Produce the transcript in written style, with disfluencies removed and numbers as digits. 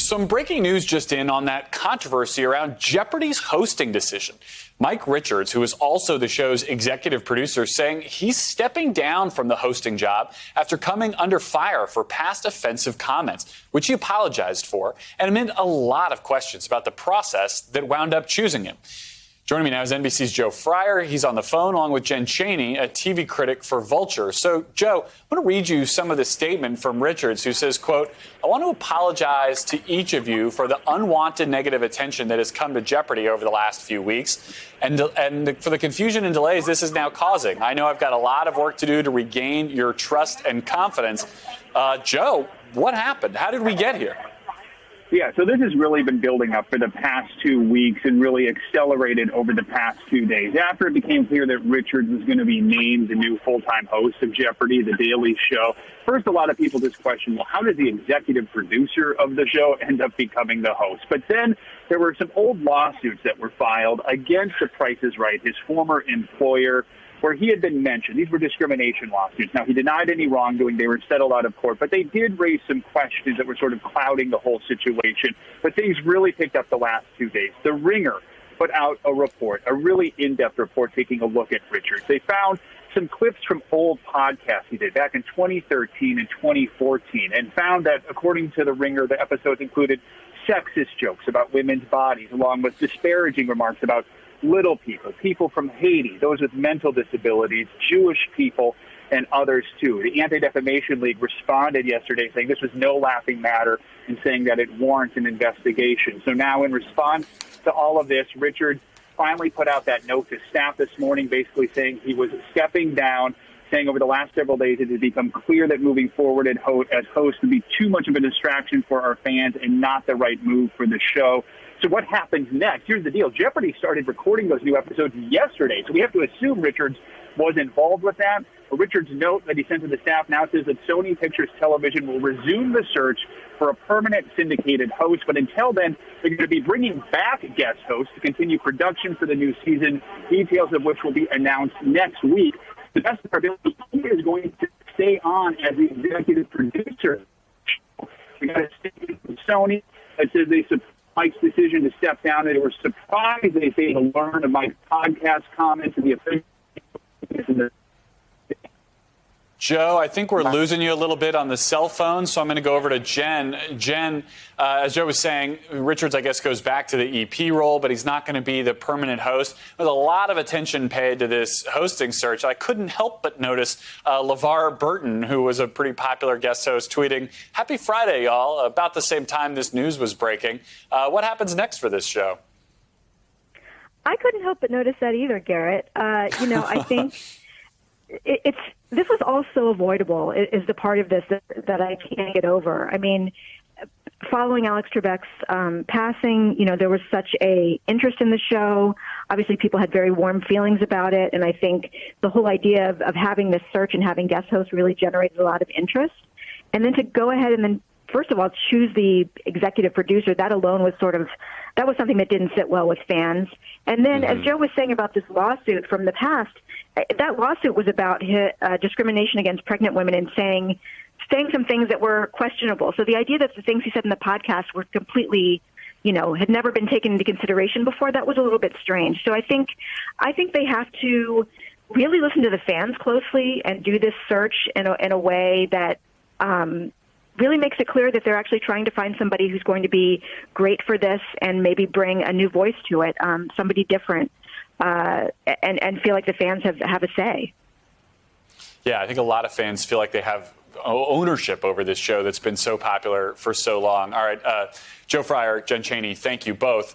Some breaking news just in on that controversy around Jeopardy's hosting decision. Mike Richards, who is also the show's executive producer, saying he's stepping down from the hosting job after coming under fire for past offensive comments, which he apologized for, and amid a lot of questions about the process that wound up choosing him. Joining me now is NBC's Joe Fryer. He's on the phone along with Jen Chaney, a TV critic for Vulture. So, Joe, I want to read you some of the statement from Richards, who says, quote, "I want to apologize to each of you for the unwanted negative attention that has come to Jeopardy over the last few weeks and for the confusion and delays this is now causing. I know I've got a lot of work to do to regain your trust and confidence." Joe, what happened? How did we get here? Yeah, so this has really been building up for the past 2 weeks and really accelerated over the past 2 days. After it became clear that Richards was going to be named the new full-time host of Jeopardy, The Daily Show, first a lot of people just questioned, well, how does the executive producer of the show end up becoming the host? But then there were some old lawsuits that were filed against The Price is Right, his former employer, where he had been mentioned. These were discrimination lawsuits. Now, he denied any wrongdoing. They were settled out of court, but they did raise some questions that were sort of clouding the whole situation. But things really picked up the last 2 days. The Ringer put out a report, a really in-depth report taking a look at Richards. They found some clips from old podcasts he did back in 2013 and 2014 and found that, according to The Ringer, the episodes included sexist jokes about women's bodies, along with disparaging remarks about little people, people from Haiti, those with mental disabilities, Jewish people, and others too. The Anti-Defamation League responded yesterday saying this was no laughing matter and saying that it warrants an investigation. So now in response to all of this, Richards finally put out that note to staff this morning basically saying he was stepping down, saying over the last several days it had become clear that moving forward as host would be too much of a distraction for our fans and not the right move for the show. So what happens next? Here's the deal. Jeopardy started recording those new episodes yesterday, so we have to assume Richards was involved with that. Richards' note that he sent to the staff now says that Sony Pictures Television will resume the search for a permanent syndicated host, but until then, they're going to be bringing back guest hosts to continue production for the new season, details of which will be announced next week. The best of our ability, he is going to stay on as the executive producer. We got a statement from Sony that says they support Mike's decision to step down, and they were surprised, they say, to learn of Mike's podcast comments and the official. Joe, I think we're losing you a little bit on the cell phone, so I'm going to go over to Jen. Jen, as Joe was saying, Richards, I guess, goes back to the EP role, but he's not going to be the permanent host. There's a lot of attention paid to this hosting search. I couldn't help but notice LeVar Burton, who was a pretty popular guest host, tweeting, "Happy Friday, y'all," about the same time this news was breaking. What happens next for this show? I couldn't help but notice that either, Garrett. I think this was also avoidable, is the part of this that I can't get over. I mean, following Alex Trebek's passing, there was such a interest in the show. Obviously, people had very warm feelings about it, and I think the whole idea of having this search and having guest hosts really generated a lot of interest. And then to go ahead and then, first of all, choose the executive producer, that alone was that was something that didn't sit well with fans. And then, as Joe was saying about this lawsuit from the past, that lawsuit was about discrimination against pregnant women and saying some things that were questionable. So the idea that the things he said in the podcast were completely, had never been taken into consideration before, that was a little bit strange. So I think they have to really listen to the fans closely and do this search in a way that really makes it clear that they're actually trying to find somebody who's going to be great for this and maybe bring a new voice to it, somebody different, and feel like the fans have a say. Yeah, I think a lot of fans feel like they have ownership over this show that's been so popular for so long. All right, Joe Fryer, Jen Chaney, thank you both.